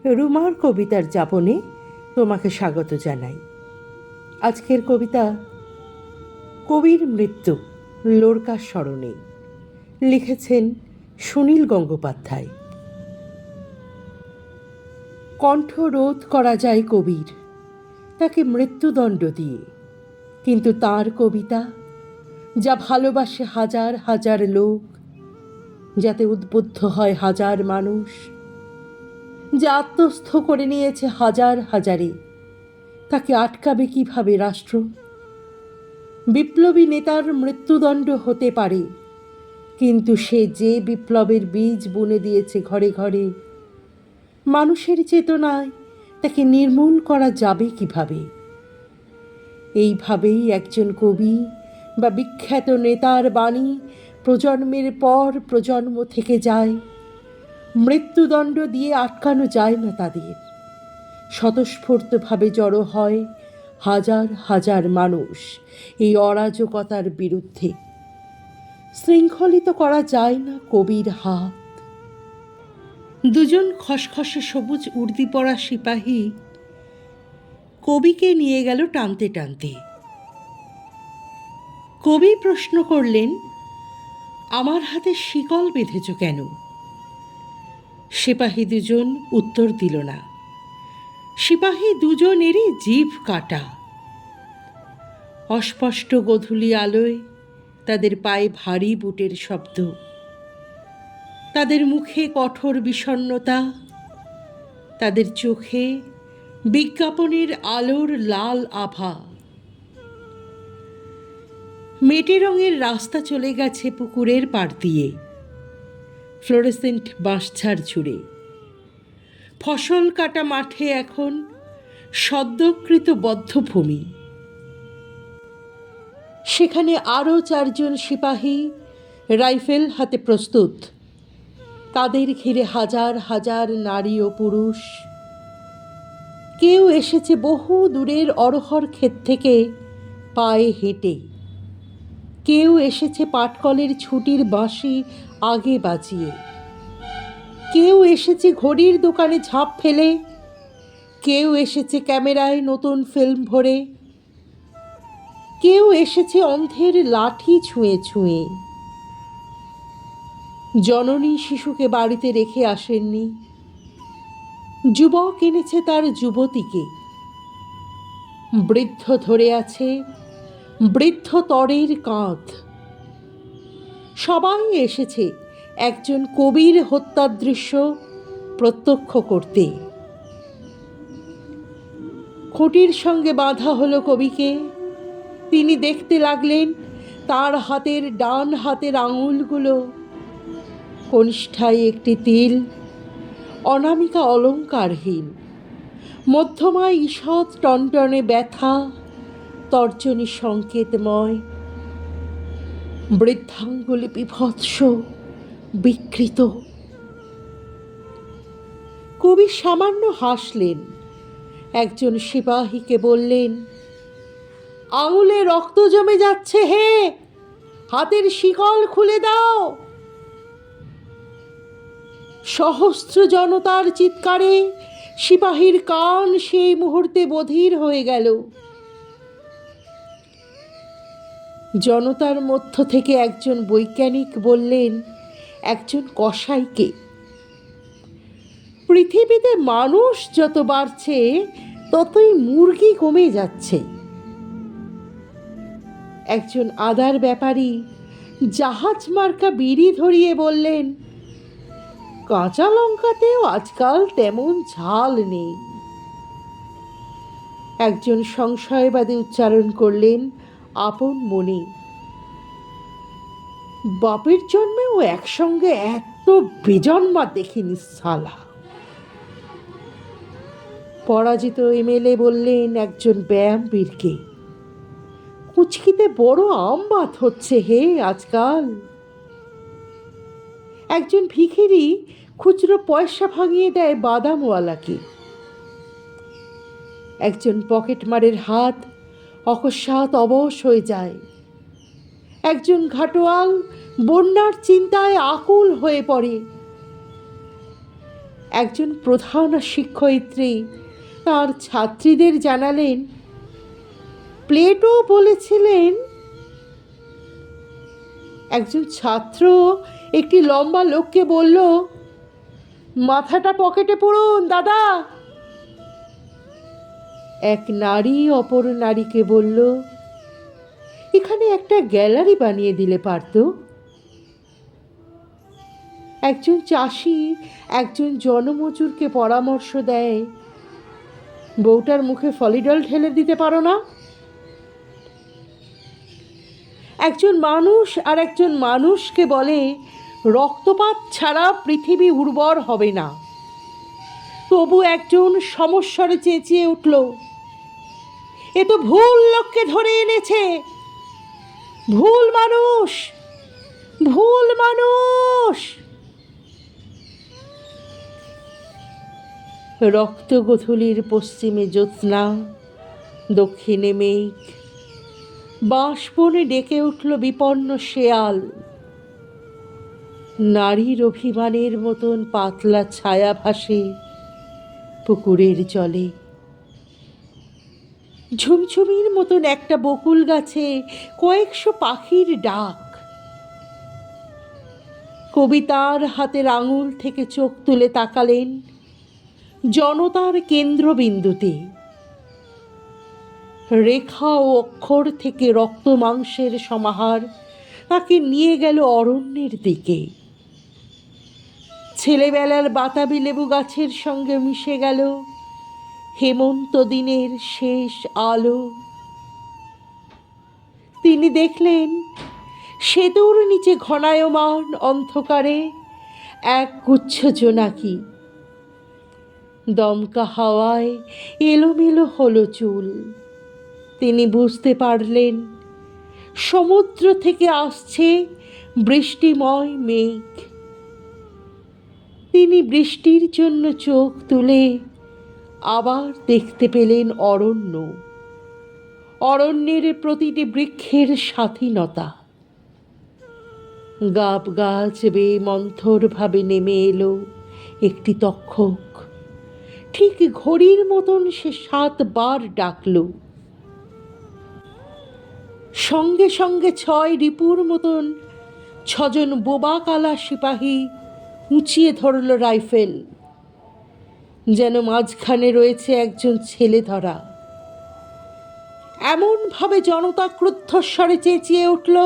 রুমার কবিতার যাপনে তোমাকে স্বাগত জানাই। আজকের কবিতা কবির মৃত্যু লোরকার স্মরণে, লিখেছেন সুনীল গঙ্গোপাধ্যায়। কণ্ঠ রোধ করা যায় কবির, তাকে মৃত্যুদণ্ড দিয়ে, কিন্তু তার কবিতা যা ভালোবাসে হাজার হাজার লোক, যাতে উদ্বুদ্ধ হয় হাজার মানুষ, যা আত্মস্থ করে নিয়েছে হাজার হাজারে, তাকে আটকাবে কিভাবে রাষ্ট্র? বিপ্লবী নেতার মৃত্যুদণ্ড হতে পারে, কিন্তু সে যে বিপ্লবের বীজ বুনে দিয়েছে ঘরে ঘরে, মানুষের চেতনায় তাকে নির্মূল করা যাবে কিভাবে? এইভাবেই একজন কবি বা বিখ্যাত নেতার বাণী প্রজন্মের পর প্রজন্ম থেকে যায়। মৃত্যুদণ্ড দিয়ে আটকানো যায় না তাদের। স্বতঃস্ফূর্তভাবে জড়ো হয় হাজার হাজার মানুষ এই অরাজকতার বিরুদ্ধে। শৃঙ্খলিত করা যায় না কবির হাত। দুজন খসখসে সবুজ উর্দি পরা সিপাহী কবিকে নিয়ে গেল টানতে টানতে। কবি প্রশ্ন করলেন, আমার হাতে শিকল বেঁধেছ কেন? সিপাহী দুজন উত্তর দিল না। সিপাহী দুজনেরই জিভ কাটা। অস্পষ্ট গোধূলি আলোয় তাদের পায়ে ভারী বুটের শব্দ, তাদের মুখে কঠোর বিষণ্ণতা, তাদের চোখে বিজ্ঞাপনের আলোর লাল আভা। মেটে রঙের রাস্তা চলে গেছে পুকুরের পাড় দিয়ে, ফ্লোরেসেন্ট বাঁশঝাড় জুড়ে। ফসল কাটা মাঠে এখন সদ্যকৃত বদ্ধভূমি। সেখানে আরও 4 জন সিপাহী রাইফেল হাতে প্রস্তুত। তাদের ঘিরে হাজার হাজার নারী ও পুরুষ। কেউ এসেছে বহু দূরের অরহর ক্ষেত থেকে পায়ে হেঁটে, কেউ এসেছে পাটকলের ছুটির বাঁশি আগে বাজিয়ে, কেউ এসেছে ঘড়ির দোকানে ঝাঁপ ফেলে, কেউ এসেছে ক্যামেরায় নতুন ফিল্ম ভরে, কেউ এসেছে অন্ধের লাঠি ছুঁয়ে ছুঁয়ে। জননী শিশুকে বাড়িতে রেখে আসেননি, যুবক এনেছে তার যুবতীকে। বৃদ্ধ ধরে আছে বৃদ্ধ তরের কাঁধ। সবাই এসেছে একজন কবির হত্যার দৃশ্য প্রত্যক্ষ করতে। খুঁটির সঙ্গে বাঁধা হলো কবিকে। তিনি দেখতে লাগলেন তার হাতের ডান হাতের আঙুলগুলো, কনিষ্ঠায় একটি তিল, অনামিকা অলঙ্কারহীন, মধ্যমায় ঈষৎ টনটনে ব্যথা, তর্জনী সংকেতময়, বৃদ্ধাঙ্গুলি বিভৎস বিকৃত। কবি সামান্য হাসলেন। একজন সিপাহীকে বললেন, আঙুলে রক্ত জমে যাচ্ছে হে, হাতের শিকল খুলে দাও। সহস্র জনতার চিৎকারে সিপাহীর কান সেই মুহূর্তে বধির হয়ে গেল। জনতার মধ্য থেকে একজন বৈজ্ঞানিক বললেন একজন কসাইকে, পৃথিবীতে মানুষ যত বাড়ছে ততই মুরগি কমে যাচ্ছে। একজন আদার ব্যাপারী জাহাজ মার্কা বিড়ি ধরিয়ে বললেন, কাঁচা লঙ্কাতেও আজকাল তেমন ঝাল নেই। একজন সংশয়বাদী উচ্চারণ করলেন আপন মনে, বাপের জন্মেও একসঙ্গে এত বেজন্মা দেখিনি সালা। পরাজিত এমএলএ বললেন একজন ব্যায়ামবীরকে, কুচকিতে বড় আমবাত হচ্ছে হে আজকাল। একজন ভিখিরি খুচরো পয়সা ভাঙিয়ে দেয় বাদামওয়ালাকে। একজন পকেটমারের হাত অকস্মাৎ অবশ হয়ে যায়। একজন ঘাটোয়াল বন্যার চিন্তায় আকুল হয়ে পড়ে। একজন প্রধান শিক্ষয়িত্রী তার ছাত্রীদের জানালেন, প্লেটো বলেছিলেন। একজন ছাত্র একটি লম্বা লোককে বলল, মাথাটা পকেটে পুরুন দাদা। এক নারী অপর নারীকে বলল, এখানে একটা গ্যালারি বানিয়ে দিলে পারত। একজন চাষি একজন জনমজুরকে পরামর্শ দেয়, বউটার মুখে ফলিডল ঢেলে দিতে পারো না? একজন মানুষ আর একজন মানুষকে বলে, রক্তপাত ছাড়া পৃথিবী উর্বর হবে না। তবু একজন সমস্বরে চেঁচিয়ে উঠল, এ তো ভুল লোককে ধরে এনেছে, ভুল মানুষ, ভুল মানুষ। রক্তগোধূলির পশ্চিমে জ্যোৎস্না, দক্ষিণে মেঘ, বাঁশবনে ডেকে উঠল বিপন্ন শেয়াল। নারীর অভিমানের মতন পাতলা ছায়া ভাসে পুকুরের জলে। ঝুমঝুমির মতন একটা বকুল গাছে কয়েকশো পাখির ডাক। কবি তার হাতের আঙুল থেকে চোখ তুলে তাকালেন জনতার কেন্দ্রবিন্দুতে। রেখা ও অক্ষর থেকে রক্ত মাংসের সমাহার তাকে নিয়ে গেল অরণ্যের দিকে। ছেলেবেলার বাতাবি লেবু গাছের সঙ্গে মিশে গেল হেমন্ত দিনের শেষ আলো। তিনি দেখলেন সেতুর নিচে ঘনায়মান অন্ধকারে এক গুচ্ছ জোনাকি। দমকা হাওয়ায় এলোমেলো হলো চুল। তিনি বুঝতে পারলেন সমুদ্র থেকে আসছে বৃষ্টিময় মেঘ। তিনি বৃষ্টির জন্য চোখ তুলে আবার দেখতে পেলেন অরণ্য, অরণ্যের প্রতিটি বৃক্ষের স্বাধীনতা। গাব গাছ বেয়ে মন্থরভাবে নেমে এলো একটি তক্ষক। ঠিক ঘড়ির মতন সে 7 বার ডাকল। সঙ্গে সঙ্গে 6 রিপুর মতন 6 জন বোবা কালা সিপাহী উঁচিয়ে ধরল রাইফেল, যেন মাঝখানে রয়েছে একজন ছেলে ধরা। এমনভাবে জনতা ক্রুদ্ধস্বরে চেঁচিয়ে উঠল,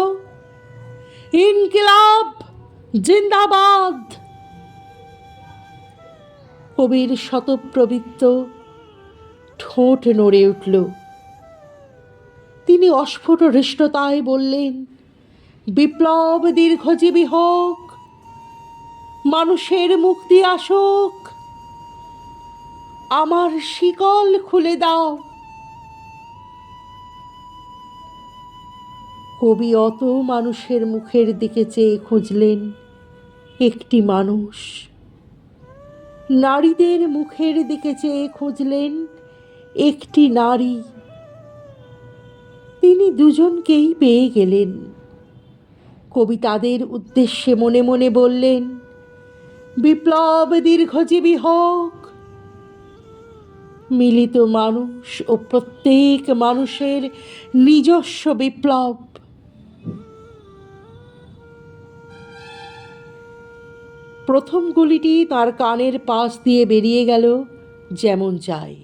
ইনকিলাব জিন্দাবাদ। কবির শতপ্রবৃত্ত ঠোঁট নড়ে উঠল। তিনি অস্ফুট হৃষ্টতায় বললেন, বিপ্লব দীর্ঘজীবী হোক, মানুষের মুক্তি আসুক, আমার শিকল খুলে দাও। কবি অত মানুষের মুখের দিকে চেয়ে খুঁজলেন একটি মানুষ, নারীদের মুখের দিকে চেয়ে খুঁজলেন একটি নারী। তিনি দুজনকেই পেয়ে গেলেন। কবি তাদের উদ্দেশ্যে মনে মনে বললেন, বিপ্লব দীর্ঘজীবী হোক, মিলিত মানুষ ও প্রত্যেক মানুষের নিজস্ব বিপ্লব। প্রথম গুলিটি তার কানের পাশ দিয়ে বেরিয়ে গেল যেমন যায়।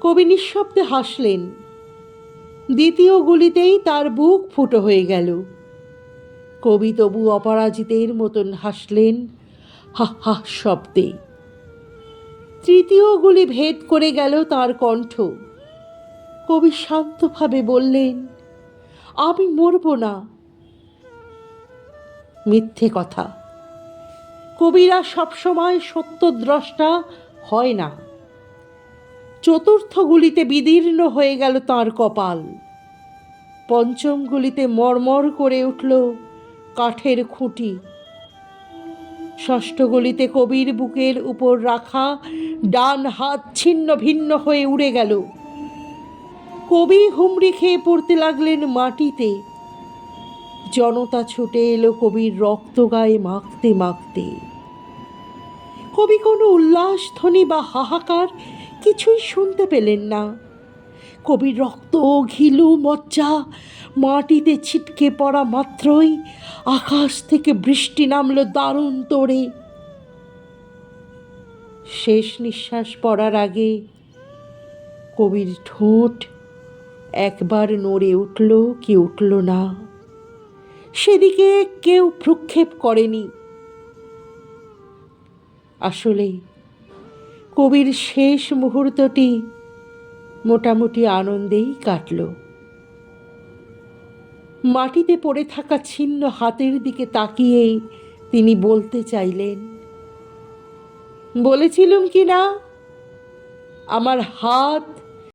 কবি নিঃশব্দে হাসলেন। দ্বিতীয় গুলিতেই তার বুক ফুটো হয়ে গেল। কবি তবু অপরাজিতের মতন হাসলেন হা হা শব্দে। তৃতীয় গুলি ভেদ করে গেল তার কণ্ঠ। কবি শান্তভাবে বললেন, আমি মরব না। মিথ্যে কথা। কবিরা সবসময় সত্যদ্রষ্টা হয় না। চতুর্থ গুলিতে বিদীর্ণ হয়ে গেল তাঁর কপাল। পঞ্চম গুলিতে মরমর করে উঠল কাঠের খুঁটি। ষষ্ঠ গুলিতে কবির বুকের উপর রাখা ডান হাত ছিন্ন ভিন্ন হয়ে উড়ে গেল। কবি হুমড়ি খেয়ে পড়তে লাগলেন মাটিতে। জনতা ছুটে এলো কবির রক্ত গায়ে মাখতে মাখতে। কবি কোনো উল্লাসধ্বনি বা হাহাকার কিছুই শুনতে পেলেন না। কবির রক্ত, ঘিলু, মজ্জা মাটিতে ছিটকে পড়া মাত্রই আকাশ থেকে বৃষ্টি নামল দারুণ তোড়ে। শেষ নিঃশ্বাস পড়ার আগে কবির ঠোঁট একবার নড়ে উঠল কি উঠল না, সেদিকে কেউ ভ্রুক্ষেপ করেনি। আসলে কবির শেষ মুহূর্তটি মোটামুটি আনন্দেই কাটল। মাটিতে পড়ে থাকা ছিন্ন হাতের দিকে তাকিয়েই তিনি বলতে চাইলেন, বলেছিলুম কি না, আমার হাত